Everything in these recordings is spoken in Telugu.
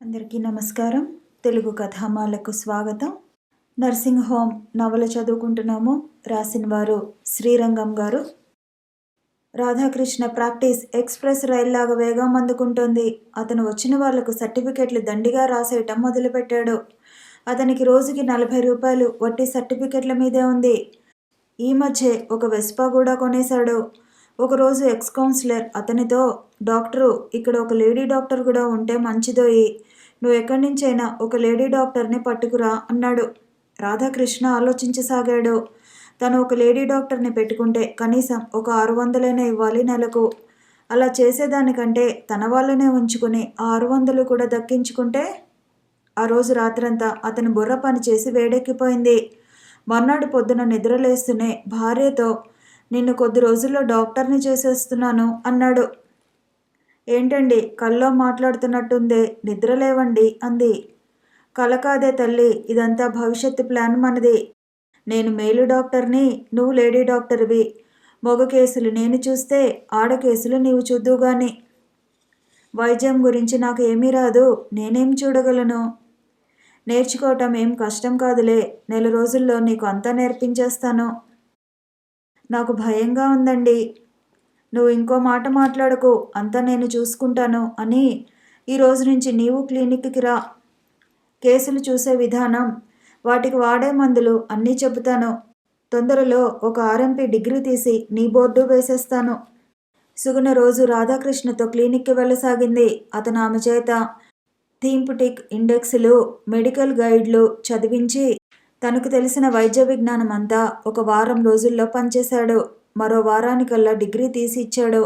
అందరికీ నమస్కారం. తెలుగు కథామాలకు స్వాగతం. నర్సింగ్ హోమ్ నవల చదువుకుంటున్నాము. రాసిన వారు శ్రీరంగం గారు. రాధాకృష్ణ ప్రాక్టీస్ ఎక్స్ప్రెస్ రైల్లాగా వేగం అందుకుంటోంది. అతను వచ్చిన వాళ్లకు సర్టిఫికెట్లు దండిగా రాసేయటం మొదలుపెట్టాడు. అతనికి రోజుకి 40 రూపాయలు వట్టి సర్టిఫికెట్ల మీదే ఉంది. ఈ మధ్య ఒక వెస్పా కూడా కొనేశాడు. ఒకరోజు ఎక్స్ కౌన్సిలర్ అతనితో, డాక్టరు, ఇక్కడ ఒక లేడీ డాక్టర్ కూడా ఉంటే మంచిదోయి, నువ్వు ఎక్కడి నుంచైనా ఒక లేడీ డాక్టర్ని పట్టుకురా అన్నాడు. రాధాకృష్ణ ఆలోచించసాగాడు. తను ఒక లేడీ డాక్టర్ని పెట్టుకుంటే కనీసం ఒక 600 ఇవ్వాలి నెలకు. అలా చేసేదానికంటే తన వాళ్ళనే ఉంచుకుని ఆ 600 కూడా దక్కించుకుంటే. ఆ రోజు రాత్రంతా అతని బుర్ర పనిచేసి వేడెక్కిపోయింది. మర్నాడు పొద్దున నిద్రలేస్తూనే భార్యతో, నిన్ను కొద్ది రోజుల్లో డాక్టర్ని చేసేస్తున్నాను అన్నాడు. ఏంటండి కల్లో మాట్లాడుతున్నట్టుందే, నిద్రలేవండి అంది. కల కాదే తల్లి, ఇదంతా భవిష్యత్తు ప్లాన్ మనది. నేను మేలు డాక్టర్ని, నువ్వు లేడీ డాక్టర్వి. మగ కేసులు నేను చూస్తే ఆడ కేసులు నీవు చూద్దువుగాని. వైద్యం గురించి నాకు ఏమీ రాదు, నేనేం చూడగలను. నేర్చుకోవటం ఏం కష్టం కాదులే, నెల రోజుల్లో నీకు అంతా నేర్పించేస్తాను. నాకు భయంగా ఉందండి. నువ్వు ఇంకో మాట మాట్లాడకు, అంతా నేను చూసుకుంటాను అని ఈ రోజు నుంచి నీవు క్లినిక్కి రా. కేసులు చూసే విధానం, వాటికి వాడే మందులు అన్నీ చెబుతాను. తొందరలో ఒక ఆర్ఎంపీ డిగ్రీ తీసి నీ బోర్డు వేసేస్తాను. సుగుణ రోజు రాధాకృష్ణతో క్లినిక్కి వెళ్ళసాగింది. అతను ఆమె చేత థీంపుటిక్ ఇండెక్స్లు, మెడికల్ గైడ్లు చదివించి తనకు తెలిసిన వైద్య విజ్ఞానం అంతా ఒక వారం రోజుల్లో పనిచేశాడు. మరో వారానికల్లా డిగ్రీ తీసి ఇచ్చాడు.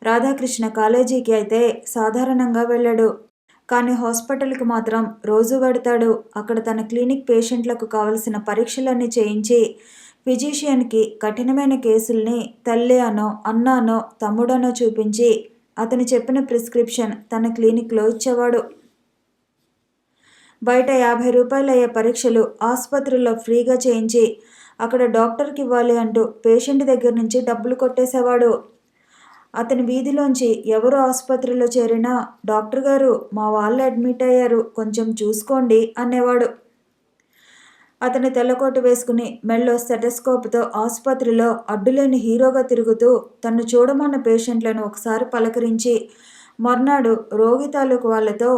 రాధాకృష్ణ కాలేజీకి అయితే సాధారణంగా వెళ్ళాడు. కానీ హాస్పిటల్కి మాత్రం రోజు వెడతాడు. అక్కడ తన క్లినిక్ పేషెంట్లకు కావలసిన పరీక్షలన్నీ చేయించి ఫిజీషియన్కి కఠినమైన కేసుల్ని తల్లి అనో, అన్నానో, తమ్ముడనో చూపించి అతను చెప్పిన ప్రిస్క్రిప్షన్ తన క్లినిక్లో ఇచ్చేవాడు. బయట 50 రూపాయలు అయ్యే పరీక్షలు ఆసుపత్రిలో ఫ్రీగా చేయించి అక్కడ డాక్టర్కి ఇవ్వాలి అంటూ పేషెంట్ దగ్గర నుంచి డబ్బులు కొట్టేసేవాడు. అతని వీధిలోంచి ఎవరు ఆసుపత్రిలో చేరినా, డాక్టర్ గారు మా వాళ్ళు అడ్మిట్ అయ్యారు, కొంచెం చూసుకోండి అనేవాడు. అతని తెల్లకోటు వేసుకుని మెళ్ళో స్టెటస్కోప్తో ఆసుపత్రిలో అడ్డులేని హీరోగా తిరుగుతూ తను చూడమన్న పేషెంట్లను ఒకసారి పలకరించి మర్నాడు రోగి తాలూకు వాళ్ళతో,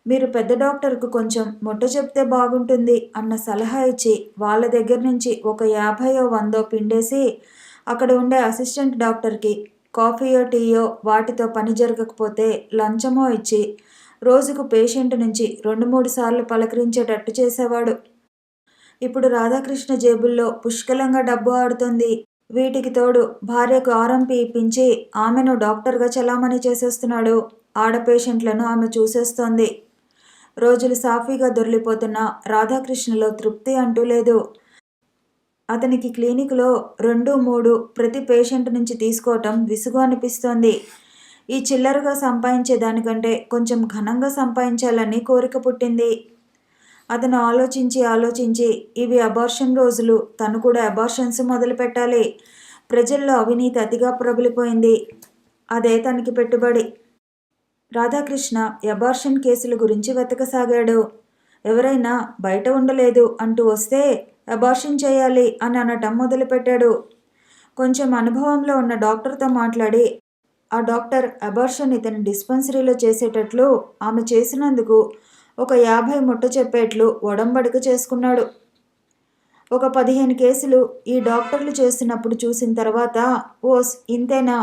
మీరు పెద్ద డాక్టర్కు కొంచెం ముట్ట చెప్తే బాగుంటుంది అన్న సలహా ఇచ్చి వాళ్ళ దగ్గర నుంచి ఒక 50-100 పిండేసి అక్కడ ఉండే అసిస్టెంట్ డాక్టర్కి కాఫీయో టీయో వాటితో పని జరగకపోతే లంచమో ఇచ్చి రోజుకు పేషెంట్ నుంచి 2-3 సార్లు పలకరించేటట్టు చేసేవాడు. ఇప్పుడు రాధాకృష్ణ జేబుల్లో పుష్కలంగా డబ్బు ఆడుతుంది. వీటికి తోడు భార్యకు ఆర్ఎంపీ ఇప్పించి ఆమెను డాక్టర్గా చలామణి చేసేస్తున్నాడు. ఆడ పేషెంట్లను ఆమె చూసేస్తోంది. రోజులు సాఫీగా దొర్లిపోతున్న రాధాకృష్ణలో తృప్తి అంటూ లేదు. అతనికి క్లినిక్లో 2-3 ప్రతి పేషెంట్ నుంచి తీసుకోవటం విసుగు అనిపిస్తోంది. ఈ చిల్లరగా సంపాదించే దానికంటే కొంచెం ఘనంగా సంపాదించాలని కోరిక పుట్టింది. అతను ఆలోచించి ఇవి అబార్షన్ రోజులు, తను కూడా అబార్షన్స్ మొదలు పెట్టాలి. ప్రజల్లో అవినీతి అతిగా ప్రబలిపోయింది. అదే తనకి పెట్టుబడి. రాధాకృష్ణ అబార్షన్ కేసుల గురించి వెతకసాగాడు. ఎవరైనా బయట ఉండలేదు అంటూ వస్తే అబార్షన్ చేయాలి అని అనటం మొదలుపెట్టాడు. కొంచెం అనుభవంలో ఉన్న డాక్టర్తో మాట్లాడి ఆ డాక్టర్ అబార్షన్ ఇతని డిస్పెన్సరీలో చేసేటట్లు ఆమె చేసినందుకు ఒక 50 ముట్ట చెప్పేట్లు ఒడంబడిక చేసుకున్నాడు. ఒక 15 కేసులు ఈ డాక్టర్లు చేస్తున్నప్పుడు చూసిన తర్వాత, ఓస్ ఇంతేనా,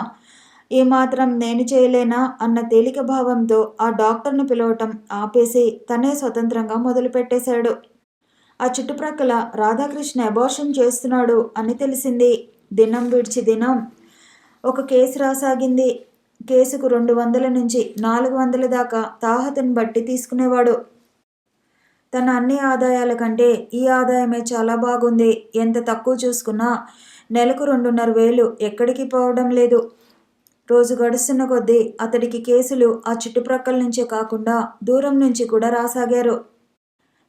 ఏమాత్రం నేను చేయలేనా అన్న తేలిక భావంతో ఆ డాక్టర్ను పిలవటం ఆపేసి తనే స్వతంత్రంగా మొదలుపెట్టేశాడు. ఆ చుట్టుప్రక్కల రాధాకృష్ణ అబార్షన్ చేస్తున్నాడు అని తెలిసింది. దినం విడిచి దినం ఒక కేసు రాసాగింది. కేసుకు 200 నుంచి 400 దాకా తాహతను బట్టి తీసుకునేవాడు. తన అన్ని ఆదాయాల కంటే ఈ ఆదాయమే చాలా బాగుంది. ఎంత తక్కువ చూసుకున్నా నెలకు 2,500 ఎక్కడికి పోవడం లేదు. రోజు గడుస్తున్న కొద్దీ అతడికి కేసులు ఆ చుట్టుప్రక్కల నుంచే కాకుండా దూరం నుంచి కూడా రాసాగారు.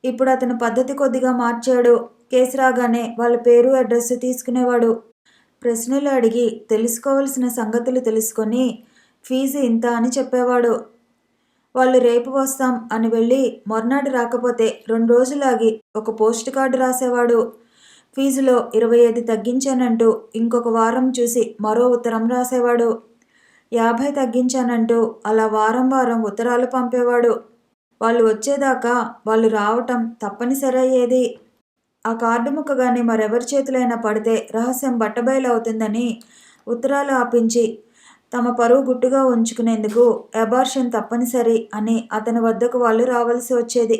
ఇప్పుడు అతను పద్ధతి కొద్దిగా మార్చాడు. కేసు రాగానే వాళ్ళ పేరు అడ్రస్ తీసుకునేవాడు. ప్రశ్నలు అడిగి తెలుసుకోవలసిన సంగతులు తెలుసుకొని ఫీజు ఇంత అని చెప్పేవాడు. వాళ్ళు రేపు వస్తాం అని వెళ్ళి మర్నాడు రాకపోతే 2 రోజులాగి ఒక పోస్ట్ కార్డు రాసేవాడు. ఫీజులో 25 తగ్గించానంటూ ఇంకొక వారం చూసి మరో ఉత్తరం రాసేవాడు. 50 తగ్గించానంటూ అలా వారం వారం ఉత్తరాలు పంపేవాడు. వాళ్ళు వచ్చేదాకా వాళ్ళు రావటం తప్పనిసరి అయ్యేది. ఆ కార్డు ముక్కగాని మరెవరి చేతులైనా పడితే రహస్యం బట్టబయలవుతుందని ఉత్తరాలు ఆపించి తమ పరువు గుట్టుగా ఉంచుకునేందుకు అబార్షన్ తప్పనిసరి అని అతని వద్దకు వాళ్ళు రావాల్సి వచ్చేది.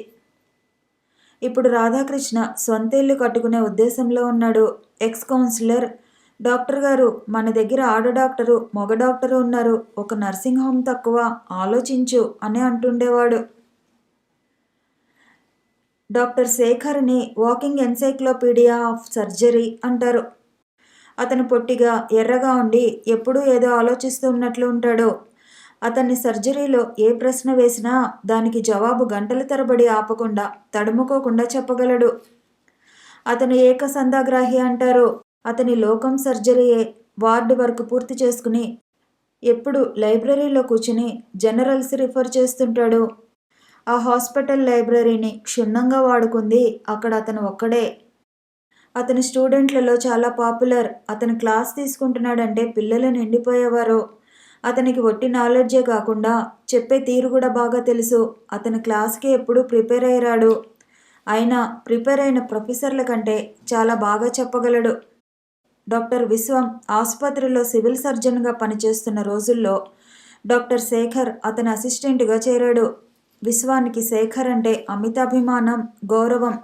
ఇప్పుడు రాధాకృష్ణ సొంత ఇల్లు కట్టుకునే ఉద్దేశంలో ఉన్నాడు. ఎక్స్ కౌన్సిలర్, డాక్టర్ గారు, మన దగ్గర ఆడ డాక్టరు, మగ డాక్టరు ఉన్నారు, ఒక నర్సింగ్ హోమ్ తక్కువ, ఆలోచించు అని అంటుండేవాడు. డాక్టర్ శేఖర్ని వాకింగ్ ఎన్సైక్లోపీడియా ఆఫ్ సర్జరీ అంటారు. అతను పొట్టిగా ఎర్రగా ఉండి ఎప్పుడూ ఏదో ఆలోచిస్తూ ఉన్నట్లు ఉంటాడు. అతన్ని సర్జరీలో ఏ ప్రశ్న వేసినా దానికి జవాబు గంటల తరబడి ఆపకుండా తడుముకోకుండా చెప్పగలడు. అతను ఏకసంధాగ్రాహి అంటారు. అతని లోకం సర్జరీయే. వార్డు వర్క్ పూర్తి చేసుకుని ఎప్పుడు లైబ్రరీలో కూర్చుని జనరల్స్ రిఫర్ చేస్తుంటాడు. ఆ హాస్పిటల్ లైబ్రరీని క్షుణ్ణంగా వాడుకుంది అక్కడ అతను ఒక్కడే. అతని స్టూడెంట్లలో చాలా పాపులర్. అతను క్లాస్ తీసుకుంటున్నాడంటే పిల్లలు నిండిపోయేవారు. అతనికి ఒట్టి నాలెడ్జే కాకుండా చెప్పే తీరు కూడా బాగా తెలుసు. అతని క్లాస్కి ఎప్పుడూ ప్రిపేర్ అయ్యాడు. అయినా ప్రిపేర్ అయిన ప్రొఫెసర్ల కంటే చాలా బాగా చెప్పగలడు. డాక్టర్ విశ్వం ఆసుపత్రిలో సివిల్ సర్జన్గా పనిచేస్తున్న రోజుల్లో డాక్టర్ శేఖర్ అతని అసిస్టెంట్గా చేరాడు. విశ్వానికి శేఖర్ అంటే అమితాభిమానం, గౌరవం.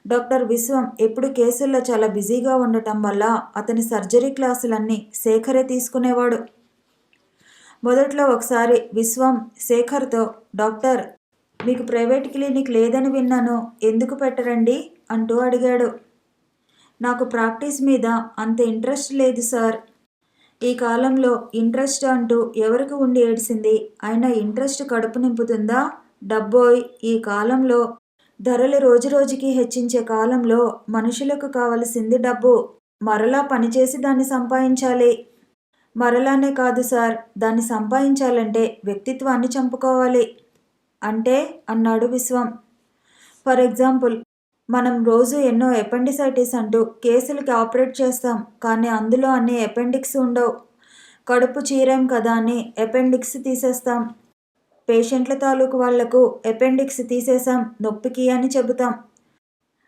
డాక్టర్ విశ్వం ఎప్పుడు కేసుల్లో చాలా బిజీగా ఉండటం వల్ల అతని సర్జరీ క్లాసులన్నీ శేఖరే తీసుకునేవాడు. మొదట్లో ఒకసారి విశ్వం శేఖర్తో, డాక్టర్, మీకు ప్రైవేట్ క్లినిక్ లేదని విన్నాను, ఎందుకు పెట్టరండి అంటూ అడిగాడు. నాకు ప్రాక్టీస్ మీద అంత ఇంట్రెస్ట్ లేదు సార్. ఈ కాలంలో ఇంట్రెస్ట్ అంటూ ఎవరికి ఉండి ఏడిసింది? అయినా ఇంట్రెస్ట్ కడుపు నింపుతుందా? డబ్బోయ్, ఈ కాలంలో ధరలు రోజురోజుకి హెచ్చించే కాలంలో మనుషులకు కావలసింది డబ్బు. మరలా పనిచేసి దాన్ని సంపాదించాలి. మరలానే కాదు సార్, దాన్ని సంపాదించాలంటే వ్యక్తిత్వాన్ని చంపుకోవాలి. అంటే అన్నాడు విశ్వం. ఫర్ ఎగ్జాంపుల్, మనం రోజు ఎన్నో అపెండిసైటిస్ అంటూ కేసులకి ఆపరేట్ చేస్తాం, కానీ అందులో అన్ని అపెండిక్స్ ఉండవు. కడుపు చీరాం కదా అని అపెండిక్స్ తీసేస్తాం. పేషెంట్ల తాలూకు వాళ్లకు అపెండిక్స్ తీసేసాం నొప్పికి అని చెబుతాం.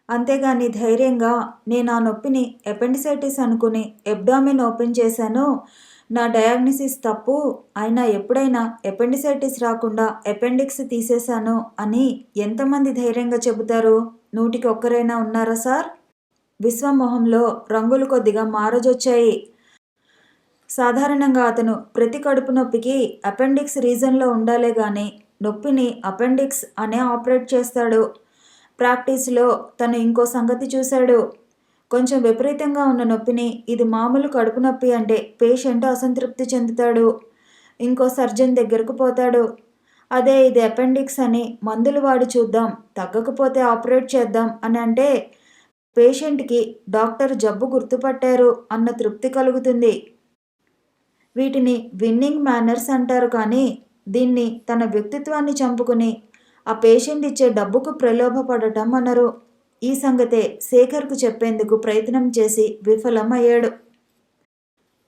అంతేగాని ధైర్యంగా నేను ఆ నొప్పిని అపెండిసైటిస్ అనుకుని అబ్డామిన్ ఓపెన్ చేశాను, నా డయాగ్నోసిస్ తప్పు, అయినా ఎప్పుడైనా అపెండిసైటిస్ రాకుండా అపెండిక్స్ తీసేశాను అని ఎంతమంది ధైర్యంగా చెబుతారు? 100కి 1 ఉన్నారా సార్? విశ్వమోహంలో రంగులు కొద్దిగా మారజొచ్చాయి. సాధారణంగా అతను ప్రతి కడుపు నొప్పికి అపెండిక్స్ రీజన్లో ఉండాలే గాని నొప్పిని అపెండిక్స్ అనే ఆపరేట్ చేస్తాడు. ప్రాక్టీస్లో తను ఇంకో సంగతి చూశాడు. కొంచెం విపరీతంగా ఉన్న నొప్పిని ఇది మామూలు కడుపు నొప్పి అంటే పేషెంట్ అసంతృప్తి చెందుతాడు. ఇంకో సర్జన్ దగ్గరకు పోతాడు. అదే ఇది అపెండిక్స్ అని మందులు వాడి చూద్దాం, తగ్గకపోతే ఆపరేట్ చేద్దాం అని అంటే పేషెంట్కి డాక్టర్ జబ్బు గుర్తుపట్టారు అన్న తృప్తి కలుగుతుంది. వీటిని విన్నింగ్ మేనర్స్ అంటారు. కానీ దీన్ని తన వ్యక్తిత్వాన్ని చంపుకుని ఆ పేషెంట్ ఇచ్చే డబ్బుకు ప్రలోభపడటం అనరు. ఈ సంగతే శేఖర్కు చెప్పేందుకు ప్రయత్నం చేసి విఫలం అయ్యాడు.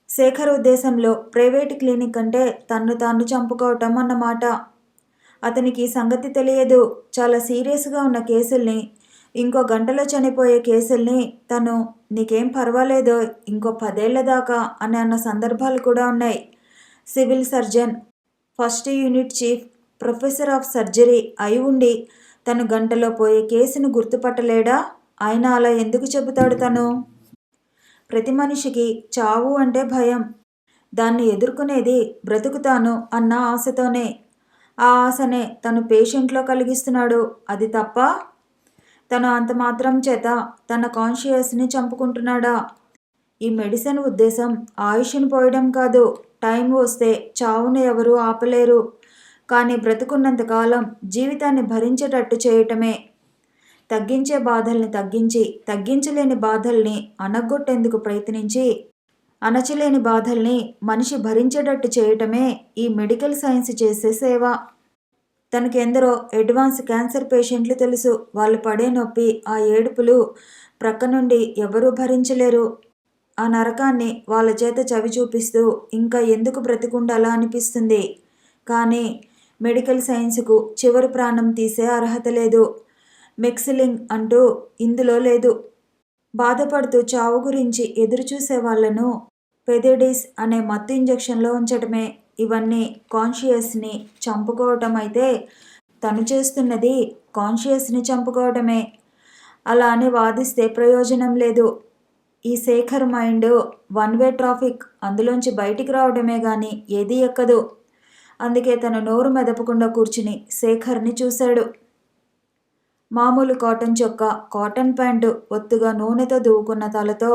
శేఖర్ ఉద్దేశంలో ప్రైవేట్ క్లినిక్ అంటే తన్ను తాను చంపుకోవటం అన్నమాట. అతనికి ఈ సంగతి తెలియదు. చాలా సీరియస్గా ఉన్న కేసుల్ని, ఇంకో గంటలో చనిపోయే కేసుల్ని తను నీకేం పర్వాలేదో ఇంకో 10 ఏళ్ల దాకా అని అన్న సందర్భాలు కూడా ఉన్నాయి. Civil surgeon, first unit chief, professor of surgery అయి ఉండి తను గంటలో పోయే కేసును గుర్తుపట్టలేడా? ఆయన అలా ఎందుకు చెబుతాడు? తను ప్రతి మనిషికి చావు అంటే భయం. దాన్ని ఎదుర్కొనేది బ్రతుకుతాను అన్న ఆశతోనే. ఆ ఆశనే తను పేషెంట్లో కలిగిస్తున్నాడు. అది తప్ప? తను అంత మాత్రం చేత తన కాన్షియస్ని చంపుకుంటున్నాడా? ఈ మెడిసిన్ ఉద్దేశం ఆయుష్ను పోయడం కాదు. టైం వస్తే చావును ఎవరూ ఆపలేరు. కానీ బ్రతుకున్నంతకాలం జీవితాన్ని భరించేటట్టు చేయటమే. తగ్గించే బాధల్ని తగ్గించి, తగ్గించలేని బాధల్ని అణగొట్టేందుకు ప్రయత్నించి, అణచలేని బాధల్ని మనిషి భరించేటట్టు చేయటమే ఈ మెడికల్ సైన్స్ చేసే సేవ. తనకెందరో అడ్వాన్స్ క్యాన్సర్ పేషెంట్లు తెలుసు. వాళ్ళు పడే నొప్పి, ఆ ఏడుపులు ప్రక్క నుండి ఎవరూ భరించలేరు. ఆ నరకాన్ని వాళ్ళ చేత చవి చూపిస్తూ ఇంకా ఎందుకు బ్రతికుండాలా అనిపిస్తుంది. కానీ మెడికల్ సైన్స్కు చివరి ప్రాణం తీసే అర్హత లేదు. మెక్సిలింగ్ అంటూ ఇందులో లేదు. బాధపడుతూ చావు గురించి ఎదురుచూసే వాళ్లను పెదిడిస్ అనే మత్తు ఇంజెక్షన్లో ఉంచటమే. ఇవన్నీ కాన్షియస్ని చంపుకోవటం అయితే తను చేస్తున్నది కాన్షియస్ని చంపుకోవటమే. అలా అని వాదిస్తే ప్రయోజనం లేదు. ఈ Shekhar mind one way traffic, అందులోంచి బయటికి రావడమే గాని ఏదీ ఎక్కదు. అందుకే తను నోరు మెదపకుండా కూర్చుని శేఖర్ని చూశాడు. మామూలు కాటన్ చొక్కా, కాటన్ ప్యాంటు, ఒత్తుగా నూనెతో దువ్వుకున్న తలతో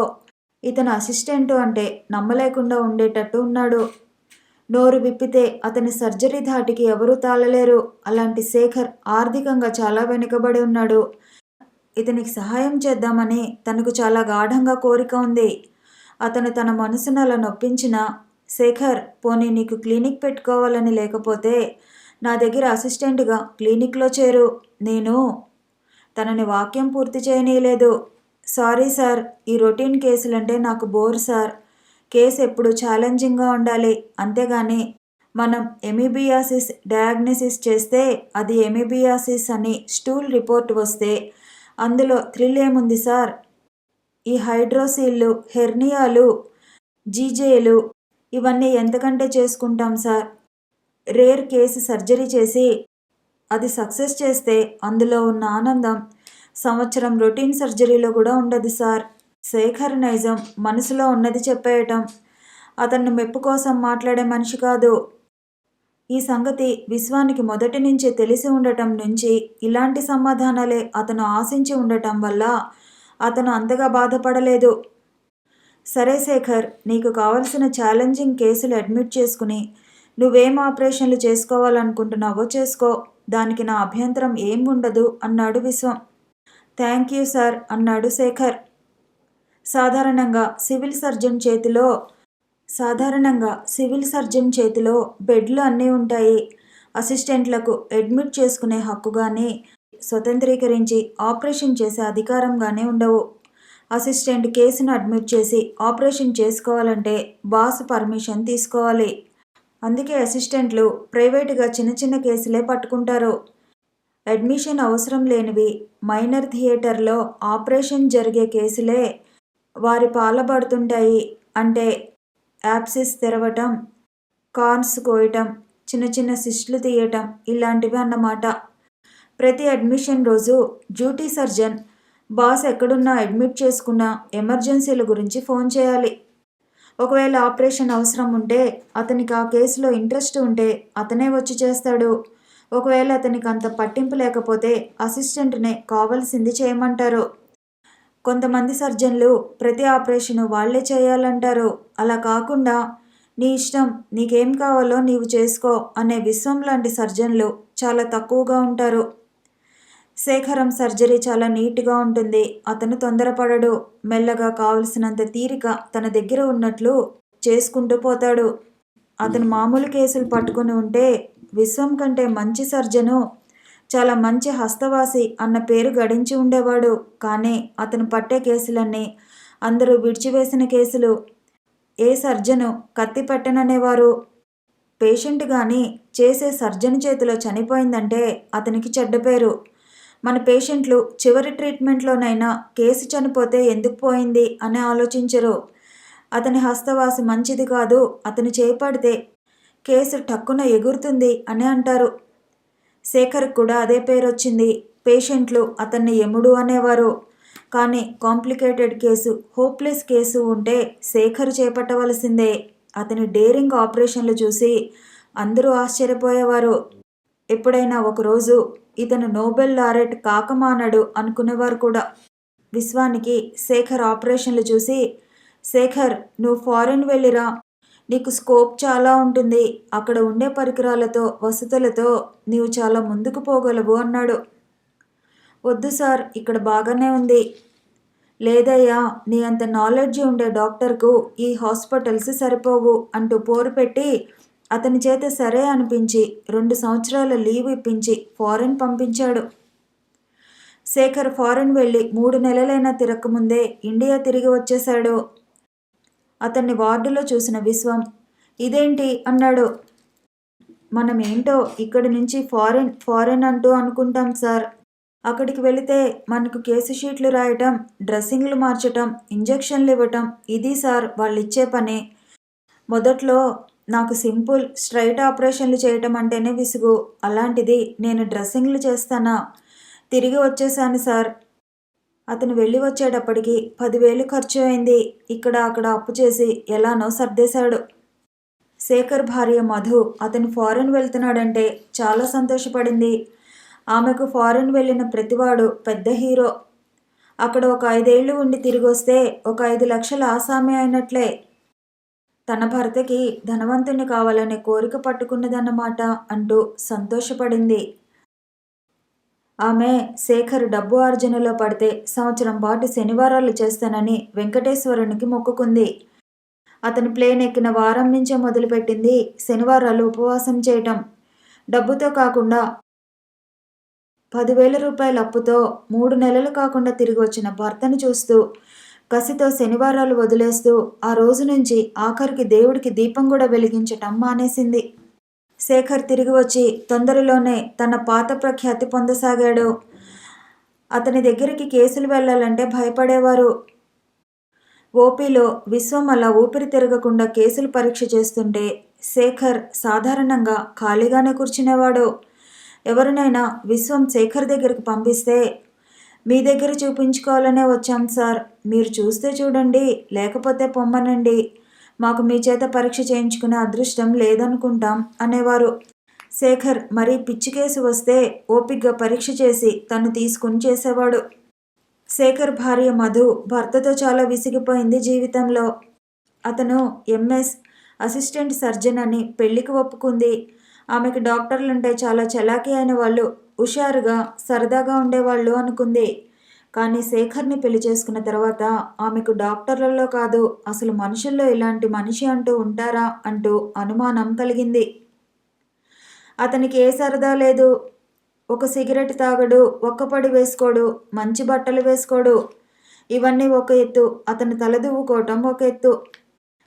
ఇతను అసిస్టెంటు అంటే నమ్మలేకుండా ఉండేటట్టు ఉన్నాడు. నోరు విప్పితే అతని సర్జరీ ధాటికి ఎవరూ తాళలేరు. అలాంటి శేఖర్ ఆర్థికంగా చాలా వెనుకబడి ఉన్నాడు. ఇతనికి సహాయం చేద్దామని తనకు చాలా గాఢంగా కోరిక ఉంది. అతను తన మనసును అలా నొప్పించినా, శేఖర్, పోనీ నీకు క్లినిక్ పెట్టుకోవాలని లేకపోతే నా దగ్గర అసిస్టెంట్గా క్లినిక్లో చేరు. నేను తనని వాక్యం పూర్తి చేయనీయలేదు. సారీ సార్, ఈ రొటీన్ కేసులంటే నాకు బోర్ సార్. కేసు ఎప్పుడు ఛాలెంజింగ్గా ఉండాలి. అంతేగాని మనం ఎమీబియాసిస్ డయాగ్నోసిస్ చేస్తే అది ఎమీబియాసిస్ అని స్టూల్ రిపోర్ట్ వస్తే అందులో థ్రిల్ ఏముంది సార్? ఈ హైడ్రోసీల్లు, హెర్నియాలు, జీజేలు ఇవన్నీ ఎంతకంటే చేసుకుంటాం సార్. రేర్ కేసు సర్జరీ చేసి అది సక్సెస్ చేస్తే అందులో ఉన్న ఆనందం సంవత్సరం రొటీన్ సర్జరీలో కూడా ఉండదు సార్. శేఖర్ నైజం మనసులో ఉన్నది చెప్పేయటం. అతన్ని మెప్పు కోసం మాట్లాడే మనిషి కాదు. ఈ సంగతి విశ్వానికి మొదటి నుంచే తెలిసి ఉండటం నుంచి ఇలాంటి సమాధానాలే అతను ఆశించి ఉండటం వల్ల అతను అంతగా బాధపడలేదు. సరే శేఖర్, నీకు కావలసిన ఛాలెంజింగ్ కేసులు అడ్మిట్ చేసుకుని నువ్వేం ఆపరేషన్లు చేసుకోవాలనుకుంటున్నావో చేసుకో. దానికి నా అభ్యంతరం ఏం ఉండదు అన్నాడు విశ్వం. థ్యాంక్ యూ సార్ అన్నాడు శేఖర్. సాధారణంగా సివిల్ సర్జన్ చేతిలో బెడ్లు అన్నీ ఉంటాయి. అసిస్టెంట్లకు అడ్మిట్ చేసుకునే హక్కు కానీ స్వతంత్రీకరించి ఆపరేషన్ చేసే అధికారం కానీ ఉండవు. అసిస్టెంట్ కేసును అడ్మిట్ చేసి ఆపరేషన్ చేసుకోవాలంటే బాస్ పర్మిషన్ తీసుకోవాలి. అందుకే అసిస్టెంట్లు ప్రైవేటుగా చిన్న చిన్న కేసులే పట్టుకుంటారు. అడ్మిషన్ అవసరం లేనివి మైనర్ థియేటర్లో ఆపరేషన్ జరిగే కేసులే వారి పాలబడుతుంటాయి. అంటే యాప్సిస్ తెరవటం, కార్న్స్ కోయటం, చిన్న చిన్న సిస్టులు తీయటం ఇలాంటివి అన్నమాట. ప్రతి అడ్మిషన్ రోజు డ్యూటీ సర్జన్ బాస్ ఎక్కడున్నా అడ్మిట్ చేసుకున్న ఎమర్జెన్సీల గురించి ఫోన్ చేయాలి. ఒకవేళ ఆపరేషన్ అవసరం ఉంటే అతనికి ఆ కేసులో ఇంట్రెస్ట్ ఉంటే అతనే వచ్చి చేస్తాడు. ఒకవేళ అతనికి అంత పట్టింపు లేకపోతే అసిస్టెంట్నే కావాల్సింది చేయమంటారు. కొంతమంది సర్జన్లు ప్రతి ఆపరేషను వాళ్లే చేయాలంటారు. అలా కాకుండా నీ ఇష్టం, నీకేం కావాలో నీవు చేసుకో అనే విశ్వం లాంటి సర్జన్లు చాలా తక్కువగా ఉంటారు. శేఖరం సర్జరీ చాలా నీట్గా ఉంటుంది. అతను తొందరపడడు. మెల్లగా కావలసినంత తీరిక తన దగ్గర ఉన్నట్లు చేసుకుంటూ పోతాడు. అతను మామూలు కేసులు పట్టుకుని ఉంటే విశ్వం కంటే మంచి సర్జను, చాలా మంచి హస్తవాసి అన్న పేరు గడించి ఉండేవాడు. కానీ అతను పట్టే కేసులన్నీ అందరూ విడిచివేసిన కేసులు. ఏ సర్జను కత్తి పెట్టననేవారు. పేషెంట్ కానీ చేసే సర్జన్ చేతిలో చనిపోయిందంటే అతనికి చెడ్డ పేరు. మన పేషెంట్లు చివరి ట్రీట్మెంట్లోనైనా కేసు చనిపోతే ఎందుకు పోయింది అని ఆలోచించరు. అతని హస్తవాసి మంచిది కాదు, అతను చేపడితే కేసు టక్కున ఎగురుతుంది అని అంటారు. శేఖర్ కూడా అదే పేరు వచ్చింది. పేషెంట్లు అతన్ని యముడు అనేవారు. కానీ కాంప్లికేటెడ్ కేసు, హోప్లెస్ కేసు ఉంటే శేఖర్ చేపట్టవలసిందే. అతని డేరింగ్ ఆపరేషన్లు చూసి అందరూ ఆశ్చర్యపోయేవారు. ఎప్పుడైనా ఒకరోజు ఇతను నోబెల్ లారెట్ కాకమానడు అనుకునేవారు కూడా. విశ్వానికి శేఖర్ ఆపరేషన్లు చూసి, శేఖర్, నువ్వు ఫారెన్ వెళ్ళిరా, నీకు స్కోప్ చాలా ఉంటుంది. అక్కడ ఉండే పరికరాలతో, వసతులతో నీవు చాలా ముందుకు పోగలవు అన్నాడు. వద్దు సార్, ఇక్కడ బాగానే ఉంది. లేదయ్యా, నీ అంత నాలెడ్జి ఉండే డాక్టర్కు ఈ హాస్పిటల్స్ సరిపోవు అంటూ పోరు పెట్టి అతని చేత సరే అనిపించి 2 సంవత్సరాల లీవ్ ఇప్పించి ఫారెన్ పంపించాడు. శేఖర్ ఫారెన్ వెళ్ళి 3 నెలలైనా తిరక్కముందే ఇండియా తిరిగి వచ్చేశాడు. అతన్ని వార్డులో చూసిన విశ్వం, ఇదేంటి అన్నాడు. మనమేంటో ఇక్కడి నుంచి ఫారెన్ అంటూ అనుకుంటాం సార్. అక్కడికి వెళితే మనకు కేసు షీట్లు రాయటం, డ్రెస్సింగ్లు మార్చటం, ఇంజెక్షన్లు ఇవ్వటం ఇది సార్ వాళ్ళిచ్చే పని. మొదట్లో నాకు సింపుల్ స్ట్రైట్ ఆపరేషన్లు చేయటం అంటేనే విసుగు. అలాంటిది నేను డ్రెస్సింగ్లు చేస్తానా? తిరిగి వచ్చేశాను సార్. అతను వెళ్ళి వచ్చేటప్పటికి 10,000 ఖర్చు అయింది. ఇక్కడ అక్కడ అప్పు చేసి ఎలానో సర్దేశాడు. శేఖర్ భార్య మధు అతను ఫారెన్ వెళ్తున్నాడంటే చాలా సంతోషపడింది. ఆమెకు ఫారెన్ వెళ్ళిన ప్రతివాడు పెద్ద హీరో. అక్కడ ఒక 5 ఏళ్ళు ఉండి తిరిగొస్తే ఒక 5 లక్షల ఆసామి అయినట్లే. తన భర్తకి ధనవంతుని కావాలనే కోరిక పట్టుకున్నదన్నమాట అంటూ సంతోషపడింది. ఆమె శేఖర్ డబ్బు ఆర్జనలో పడితే సంవత్సరం పాటు శనివారాలు చేస్తానని వెంకటేశ్వరునికి మొక్కుకుంది. అతను ప్లేన్ ఎక్కిన వారం నుంచే మొదలుపెట్టింది శనివారాలు ఉపవాసం చేయటం. డబ్బుతో కాకుండా 10,000 రూపాయల అప్పుతో 3 నెలలు కాకుండా తిరిగి వచ్చిన భర్తను చూస్తూ కసితో శనివారాలు వదిలేస్తూ ఆ రోజు నుంచి ఆఖరికి దేవుడికి దీపం కూడా వెలిగించటం మానేసింది. శేఖర్ తిరిగి వచ్చి తొందరలోనే తన పాత ప్రఖ్యాతి పొందసాగాడు. అతని దగ్గరికి కేసులు వెళ్ళాలంటే భయపడేవారు. ఓపీలో విశ్వం అలా ఊపిరి తిరగకుండా కేసులు పరీక్ష చేస్తుంటే శేఖర్ సాధారణంగా ఖాళీగానే కూర్చునేవాడు. ఎవరినైనా విశ్వం శేఖర్ దగ్గరికి పంపిస్తే, మీ దగ్గర చూపించుకోవాలనే వచ్చాం సార్, మీరు చూస్తే చూడండి, లేకపోతే పొమ్మనండి, మాకు మీ చేత పరీక్ష చేయించుకునే అదృష్టం లేదనుకుంటాం అనేవారు. శేఖర్ మరీ పిచ్చి కేసు వస్తే ఓపిగ్గా పరీక్ష చేసి తను తీసుకుని చేసేవాడు. శేఖర్ భార్య మధు భర్తతో చాలా విసిగిపోయింది జీవితంలో. అతను ఎంఎస్ అసిస్టెంట్ సర్జన్ అని పెళ్లికి ఒప్పుకుంది. ఆమెకు డాక్టర్లుంటే చాలా చలాకీ అయిన వాళ్ళు, హుషారుగా సరదాగా ఉండేవాళ్ళు అనుకుంది. కానీ శేఖర్ని పెళ్లి చేసుకున్న తర్వాత ఆమెకు డాక్టర్లలో కాదు, అసలు మనుషుల్లో ఇలాంటి మనిషి అంటూ ఉంటారా అంటూ అనుమానం కలిగింది. అతనికి ఏ సరదా లేదు. ఒక సిగరెట్ తాగడు, ఒక్కపడి వేసుకోడు, మంచి బట్టలు వేసుకోడు. ఇవన్నీ ఒక ఎత్తు, అతను తలదువ్వుకోవటం ఒక ఎత్తు.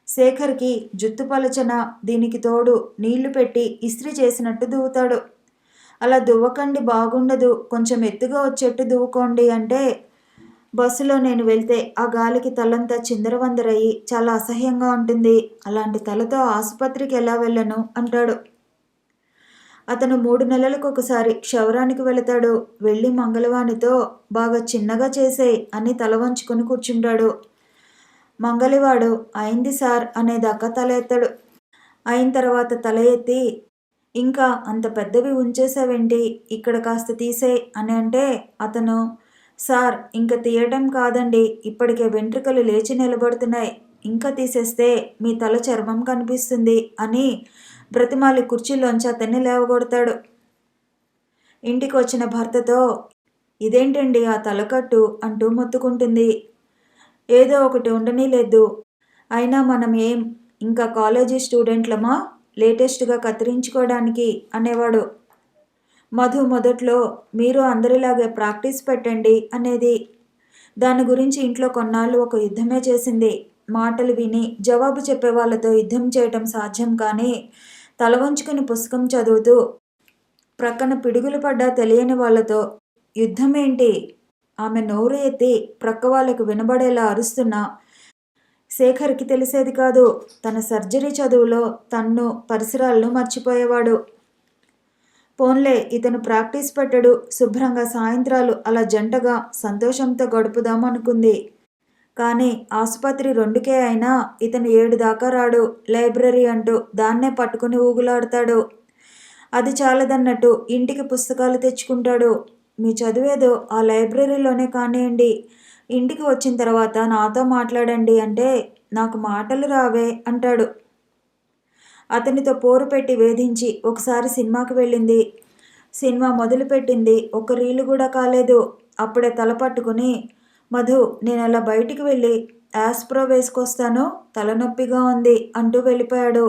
శేఖర్కి జుత్తు పలచన, దీనికి తోడు నీళ్లు పెట్టి ఇస్త్రీ చేసినట్టు దువ్వుతాడు. అలా దువ్వకండి, బాగుండదు, కొంచెం ఎత్తుగా వచ్చేట్టు దువ్వుకోండి అంటే, బస్సులో నేను వెళ్తే ఆ గాలికి తలంతా చిందరవందరయ్యి చాలా అసహ్యంగా ఉంటుంది, అలాంటి తలతో ఆసుపత్రికి ఎలా వెళ్ళను అంటాడు. అతను 3 నెలలకు ఒకసారి క్షవరానికి వెళతాడు. వెళ్ళి మంగళవానితో బాగా చిన్నగా చేసేయ్ అని తల వంచుకొని కూర్చుంటాడు. మంగలివాడు అయింది సార్ అనేదాకా తల ఎత్తాడు. అయిన తర్వాత తల ఎత్తి, ఇంకా అంత పెద్దవి ఉంచేసావేంటి, ఇక్కడ కాస్త తీసేయ్ అని అంటే అతను, సార్ ఇంక తీయటం కాదండి, ఇప్పటికే వెంట్రుకలు లేచి నిలబడుతున్నాయి, ఇంకా తీసేస్తే మీ తల చర్మం కనిపిస్తుంది అని బ్రతిమాలి కుర్చీలోంచి అతన్ని లేవగొడతాడు. ఇంటికి వచ్చిన భర్తతో, ఇదేంటండి ఆ తలకట్టు అంటూ మొత్తుకుంటుంది. ఏదో ఒకటి ఉండనీ లేదు, అయినా మనం ఏం ఇంకా కాలేజీ స్టూడెంట్లమా లేటెస్ట్గా కత్తిరించుకోవడానికి అనేవాడు. మధు మొదట్లో మీరు అందరిలాగే ప్రాక్టీస్ పెట్టండి అనేది. దాని గురించి ఇంట్లో కొన్నాళ్ళు ఒక యుద్ధమే చేసింది. మాటలు విని జవాబు చెప్పే వాళ్ళతో యుద్ధం చేయటం సాధ్యం, కానీ తల వంచుకుని పుస్తకం చదువుతూ ప్రక్కన పిడుగులు పడ్డా తెలియని వాళ్లతో యుద్ధం ఏంటి? ఆమె నోరు ఎత్తి ప్రక్క వాళ్ళకు వినబడేలా అరుస్తున్నా శేఖర్కి తెలిసేది కాదు. తన సర్జరీ చదువులో తన్ను పరిసరాలను మర్చిపోయేవాడు. పోన్లే ఇతను ప్రాక్టీస్ పెట్టడు, శుభ్రంగా సాయంత్రాలు అలా జంటగా సంతోషంతో గడుపుదాం అనుకుంది. కానీ ఆసుపత్రి 2కే అయినా ఇతను 7 దాకా రాడు. లైబ్రరీ అంటూ దాన్నే పట్టుకుని ఊగులాడతాడు. అది చాలదన్నట్టు ఇంటికి పుస్తకాలు తెచ్చుకుంటాడు. మీ చదివేదో ఆ లైబ్రరీలోనే కానివ్వండి, ఇంటికి వచ్చిన తర్వాత నాతో మాట్లాడండి అంటే, నాకు మాటలు రావే అంటాడు. అతనితో పోరు పెట్టి వేధించి ఒకసారి సినిమాకి వెళ్ళింది. సినిమా మొదలుపెట్టింది, ఒక్క రీలు కూడా కాలేదు. అప్పుడే తల పట్టుకుని, మధు నేను అలా బయటికి వెళ్ళి యాస్ప్రో వేసుకొస్తాను, తలనొప్పిగా ఉంది అంటూ వెళ్ళిపోయాడు.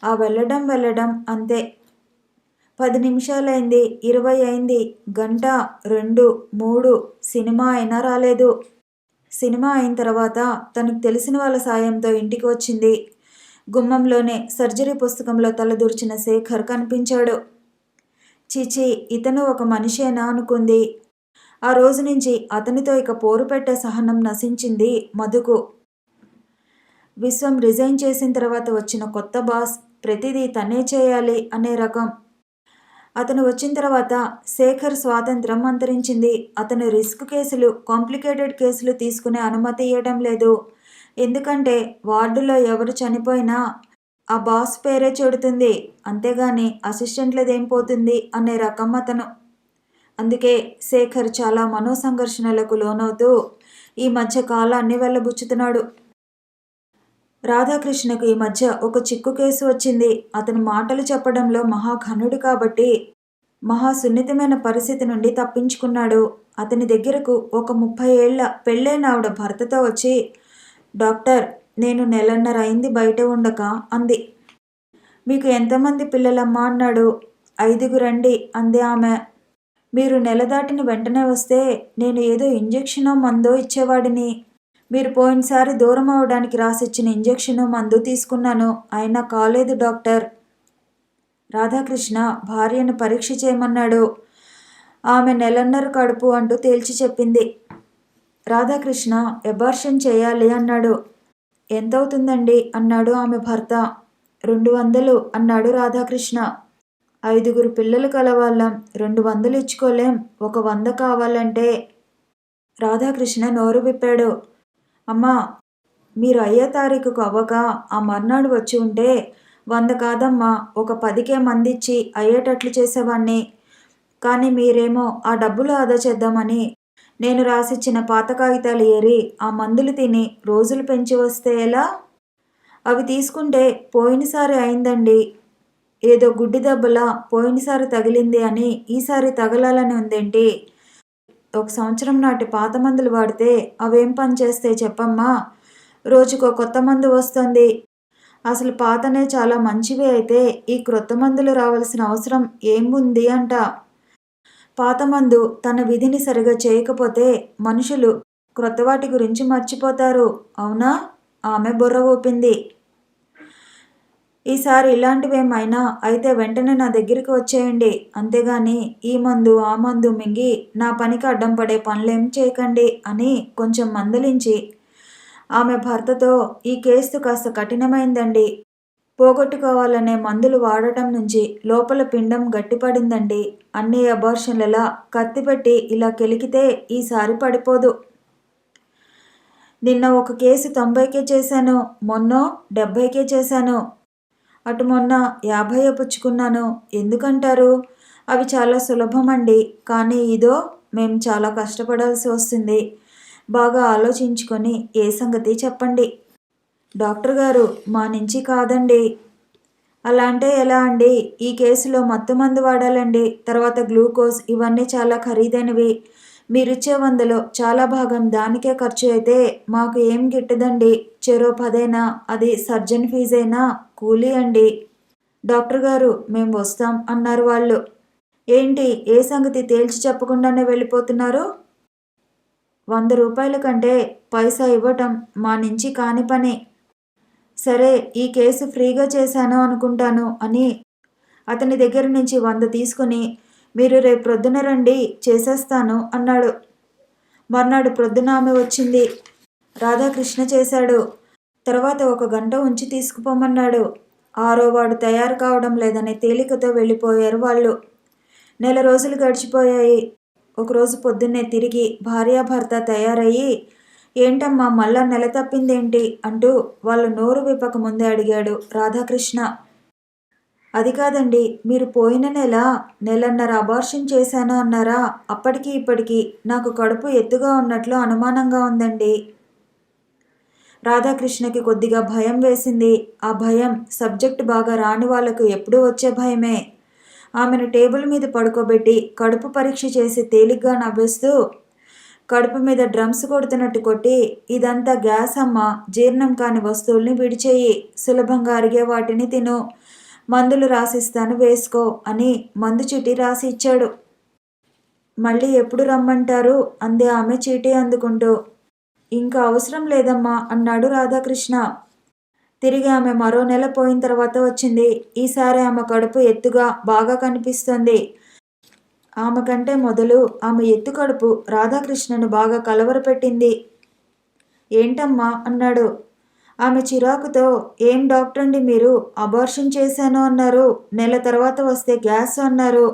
ఆ వెళ్ళడం అంతే. 10 నిమిషాలైంది, 20 అయింది, గంట, 2, 3 సినిమా అయినా రాలేదు. సినిమా అయిన తర్వాత తనకు తెలిసిన వాళ్ళ సాయంతో ఇంటికి వచ్చింది. గుమ్మంలోనే సర్జరీ పుస్తకంలో తలదూర్చిన శేఖర్ కనిపించాడు. చిచి, ఇతను ఒక మనిషేనా అనుకుంది. ఆ రోజు నుంచి అతనితో ఇక పోరు పెట్టే సహనం నశించింది మధుకు. విశ్వం రిజైన్ చేసిన తర్వాత వచ్చిన కొత్త బాస్ ప్రతిదీ తనే చేయాలి అనే రకం. అతను వచ్చిన తర్వాత శేఖర్ స్వాతంత్రం అంతరించింది. అతను రిస్క్ కేసులు, కాంప్లికేటెడ్ కేసులు తీసుకునే అనుమతి ఇవ్వడం లేదు. ఎందుకంటే వార్డులో ఎవరు చనిపోయినా ఆ బాస్ పేరే చెడుతుంది, అంతేగాని అసిస్టెంట్లదేం పోతుంది అనే రకం అతను. అందుకే శేఖర్ చాలా మనోసంఘర్షణలకు లోనవుతూ ఈ మధ్య కాలాన్ని వెళ్ళబుచ్చుతున్నాడు. రాధాకృష్ణకు ఈ మధ్య ఒక చిక్కు కేసు వచ్చింది. అతను మాటలు చెప్పడంలో మహాఘనుడు కాబట్టి మహా సున్నితమైన పరిస్థితి నుండి తప్పించుకున్నాడు. అతని దగ్గరకు ఒక 30 ఏళ్ల పెళ్ళైన ఆవిడ భర్తతో వచ్చి, డాక్టర్, నేను నెలన్నర అయింది బయట ఉండక అంది. మీకు ఎంతమంది పిల్లలమ్మా అన్నాడు. 5 అంది ఆమె. మీరు నెల దాటిన వెంటనే వస్తే నేను ఏదో ఇంజెక్షనో మందో ఇచ్చేవాడిని. మీరు పోయినసారి దూరం అవడానికి రాసిచ్చిన ఇంజెక్షను మందు తీసుకున్నాను, అయినా కాలేదు డాక్టర్. రాధాకృష్ణ భార్యను పరీక్ష చేయమన్నాడు. ఆమె నెలన్నర కడుపు అంటూ తేల్చి చెప్పింది. రాధాకృష్ణ ఎబార్షన్ చేయాలి అన్నాడు. ఎంతవుతుందండి అన్నాడు ఆమె భర్త. 200 అన్నాడు రాధాకృష్ణ. 5 పిల్లలు కలవాళ్ళం, 200 ఇచ్చుకోలేం, 100 కావాలంటే. రాధాకృష్ణ నోరు విప్పాడు. అమ్మా, మీరు 5వ తారీఖుకు అవ్వక ఆ మర్నాడు వచ్చి ఉంటే 100 కాదమ్మా, ఒక 10కే మందిచ్చి అయ్యేటట్లు చేసేవాణ్ణి. కానీ మీరేమో ఆ డబ్బులు ఆదా చేద్దామని నేను రాసిచ్చిన పాత కాగితాలు ఏరి ఆ మందులు తిని రోజులు పెంచి వస్తే ఎలా? అవి తీసుకుంటే పోయినసారి అయిందండి, ఏదో గుడ్డి దెబ్బలా పోయినసారి తగిలింది అని ఈసారి తగలాలని ఉందేంటి? 1 సంవత్సరం నాటి పాత మందులు వాడితే అవేం పనిచేస్తాయి చెప్పమ్మా? రోజుకో కొత్త మందు వస్తుంది. అసలు పాతనే చాలా మంచివి అయితే ఈ క్రొత్త మందులు రావాల్సిన అవసరం ఏముంది అంట. పాత మందు తన విధిని సరిగా చేయకపోతే మనుషులు క్రొత్త వాటి గురించి మర్చిపోతారు, అవునా? ఆమె బుర్ర ఊపింది. ఈసారి ఇలాంటివేమైనా అయితే వెంటనే నా దగ్గరికి వచ్చేయండి, అంతేగాని ఈ మందు ఆ మందు మింగి నా పనికి అడ్డం పడే పనులేం చేయకండి అని కొంచెం మందలించి ఆమె భర్తతో, ఈ కేసు కాస్త కఠినమైందండి, పోగొట్టుకోవాలనే మందులు వాడటం నుంచి లోపల పిండం గట్టిపడిందండి, అన్ని అబార్షన్లలా కత్తిపెట్టి ఇలా కెలికితే ఈసారి పడిపోదు. నిన్న ఒక కేసు 90కే చేశాను, మొన్నో 70కే చేశాను, అటు మొన్న 50 పుచ్చుకున్నాను. ఎందుకంటారు? అవి చాలా సులభమండి, కానీ ఇదో మేం చాలా కష్టపడాల్సి వస్తుంది. బాగా ఆలోచించుకొని ఏ సంగతి చెప్పండి. డాక్టర్ గారు, మా నుంచి కాదండి. అలా అంటే ఎలా అండి? ఈ కేసులో మత్తు మందు వాడాలండి, తర్వాత గ్లూకోజ్, ఇవన్నీ చాలా ఖరీదైనవి. మీరిచ్చే 100లో చాలా భాగం దానికే ఖర్చు అయితే మాకు ఏం గిట్టదండి. చెరో 10 అది సర్జన్ ఫీజైనా కూలీ అండి. డాక్టర్ గారు, మేం వస్తాం అన్నారు వాళ్ళు. ఏంటి, ఏ సంగతి తేల్చి చెప్పకుండానే వెళ్ళిపోతున్నారు? 100 రూపాయల కంటే పైసా ఇవ్వటం మా నుంచి కాని పని. సరే, ఈ కేసు ఫ్రీగా చేశాను అనుకుంటాను అని అతని దగ్గర నుంచి 100 తీసుకుని, మీరు రేపు ప్రొద్దున రండి చేసేస్తాను అన్నాడు. మర్నాడు ప్రొద్దున ఆమె వచ్చింది. రాధాకృష్ణ చేశాడు. తర్వాత 1 గంట ఉంచి తీసుకుపోమన్నాడు. 6వ వాడు తయారు కావడం లేదనే తేలికతో వెళ్ళిపోయారు వాళ్ళు. నెల రోజులు గడిచిపోయాయి. ఒకరోజు పొద్దున్నే తిరిగి భార్యాభర్త తయారయ్యి, ఏంటమ్మా మళ్ళా నెల తప్పిందేంటి అంటూ వాళ్ళు నోరు విప్పక ముందే అడిగాడు రాధాకృష్ణ. అది కాదండి, మీరు పోయిన నెలన్నర అబార్షన్ చేశాను అన్నారా? అప్పటికి ఇప్పటికీ నాకు కడుపు ఎత్తుగా ఉన్నట్లు అనుమానంగా ఉందండి. రాధాకృష్ణకి కొద్దిగా భయం వేసింది. ఆ భయం సబ్జెక్టు బాగా రాని వాళ్లకు ఎప్పుడూ వచ్చే భయమే. ఆమెను టేబుల్ మీద పడుకోబెట్టి కడుపు పరీక్ష చేసి తేలిగ్గా నవ్వేస్తూ, కడుపు మీద డ్రమ్స్ కొడుతున్నట్టు కొట్టి, ఇదంతా గ్యాస్ అమ్మ, జీర్ణం కాని వస్తువుల్ని విడిచేయి, సులభంగా అరిగే వాటిని తిను, మందులు రాసిస్తాను వేసుకో అని మందు చీటీ రాసి ఇచ్చాడు. మళ్ళీ ఎప్పుడు రమ్మంటారు అంది ఆమె చీటీ అందుకుంటూ. ఇంకా అవసరం లేదమ్మా అన్నాడు రాధాకృష్ణ. తిరిగి ఆమె మరో నెల పోయిన తర్వాత వచ్చింది. ఈసారి ఆమె కడుపు ఎత్తుగా బాగా కనిపిస్తుంది. ఆమె కంటే మొదలు ఆమె ఎత్తు కడుపు రాధాకృష్ణను బాగా కలవరపెట్టింది. ఏంటమ్మా అన్నాడు. ఆమె చిరాకుతో, ఏం డాక్టర్ అండి మీరు, అబార్షన్ చేశాను అన్నారు, నెల తర్వాత వస్తే గ్యాస్ అన్నారు,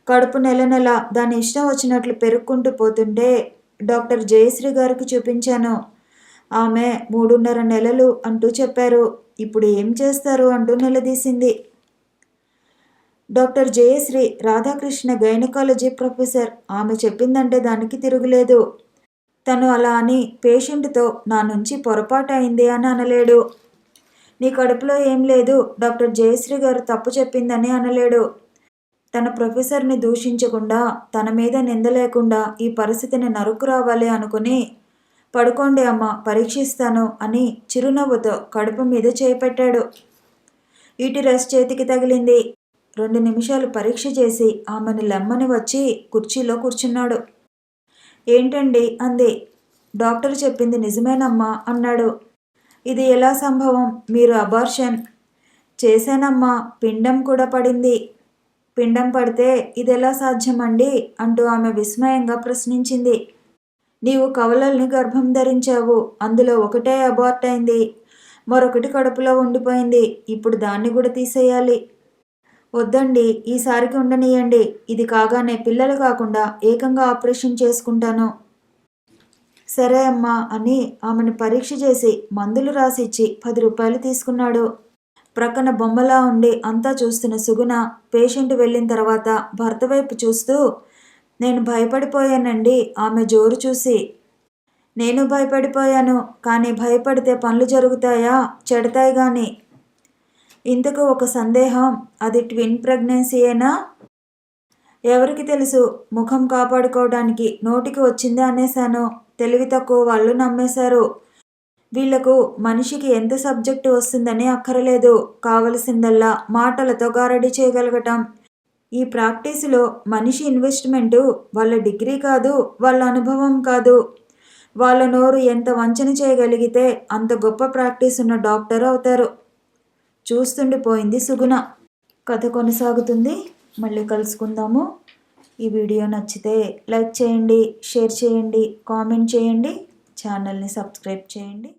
కడుపు నెల నెల దాని ఇష్టం వచ్చినట్లు పెరుక్కుంటూ పోతుంటే డాక్టర్ జయశ్రీ గారికి చూపించాను. ఆమె 3.5 నెలలు అంటూ చెప్పారు. ఇప్పుడు ఏం చేస్తారు అంటూ నిలదీసింది. Doctor Jayashree Radhakrishna gynaecology professor. ఆమె చెప్పిందంటే దానికి తిరుగులేదు. తను అలా అని పేషెంట్తో నా నుంచి పొరపాటు అయింది అని అనలేడు. నీ కడుపులో ఏం లేదు, డాక్టర్ జయశ్రీ గారు తప్పు చెప్పిందని అనలేడు. తన ప్రొఫెసర్ని దూషించకుండా, తన మీద నింద లేకుండా ఈ పరిస్థితిని నరుకు రావాలి అనుకుని, పడుకోండి అమ్మ పరీక్షిస్తాను అని చిరునవ్వుతో కడుపు మీద చేపెట్టాడు. ఈటి రెస్ట్ చేతికి తగిలింది. 2 నిమిషాలు పరీక్ష చేసి ఆమెను లెమ్మని వచ్చి కుర్చీలో కూర్చున్నాడు. ఏంటండి అంది. డాక్టర్ చెప్పింది నిజమేనమ్మా అన్నాడు. ఇది ఎలా సంభవం? మీరు అబార్షన్ చేశానమ్మా, పిండం కూడా పడింది. పిండం పడితే ఇదెలా సాధ్యమండి అంటూ ఆమె విస్మయంగా ప్రశ్నించింది. నీవు కవలల్ని గర్భం ధరించావు, అందులో ఒకటే అబార్ట్ అయింది, మరొకటి కడుపులో ఉండిపోయింది. ఇప్పుడు దాన్ని కూడా తీసేయాలి. వద్దండి, ఈసారికి ఉండనీయండి. ఇది కాగానే పిల్లలు కాకుండా ఏకంగా ఆపరేషన్ చేసుకుంటాను. సరే అమ్మా అని ఆమెను పరీక్ష చేసి మందులు రాసిచ్చి 10 రూపాయలు తీసుకున్నాడు. ప్రక్కన బొమ్మలా ఉండి అంతా చూస్తున్న సుగుణ పేషెంట్ వెళ్ళిన తర్వాత భర్త వైపు చూస్తూ, నేను భయపడిపోయానండి ఆమె జోరు చూసి. నేను భయపడిపోయాను, కానీ భయపడితే పనులు జరుగుతాయా, చెడతాయి గాని. ఇంతకు ఒక సందేహం, అది ట్విన్ ప్రెగ్నెన్సీయేనా? ఎవరికి తెలుసు, ముఖం కాపాడుకోవడానికి నోటికి వచ్చిందే అనేశాను. తెలివి తక్కువ వాళ్ళు నమ్మేశారు. వీళ్లకు మనిషికి ఎంత సబ్జెక్టు వస్తుందని అక్కరలేదు, కావలసిందల్లా మాటలతో గారడీ చేయగలగటం. ఈ ప్రాక్టీసులో మనిషి ఇన్వెస్ట్మెంటు వాళ్ళ డిగ్రీ కాదు, వాళ్ళ అనుభవం కాదు. వాళ్ళ నోరు ఎంత వంచన చేయగలిగితే అంత గొప్ప ప్రాక్టీస్ ఉన్న డాక్టర్ అవుతారు. చూస్తుండిపోయింది సుగుణ. కథ కొనసాగుతుంది. మళ్ళీ కలుసుకుందాము. ఈ వీడియో నచ్చితే లైక్ చేయండి, షేర్ చేయండి, కామెంట్ చేయండి, ఛానల్ని సబ్స్క్రైబ్ చేయండి.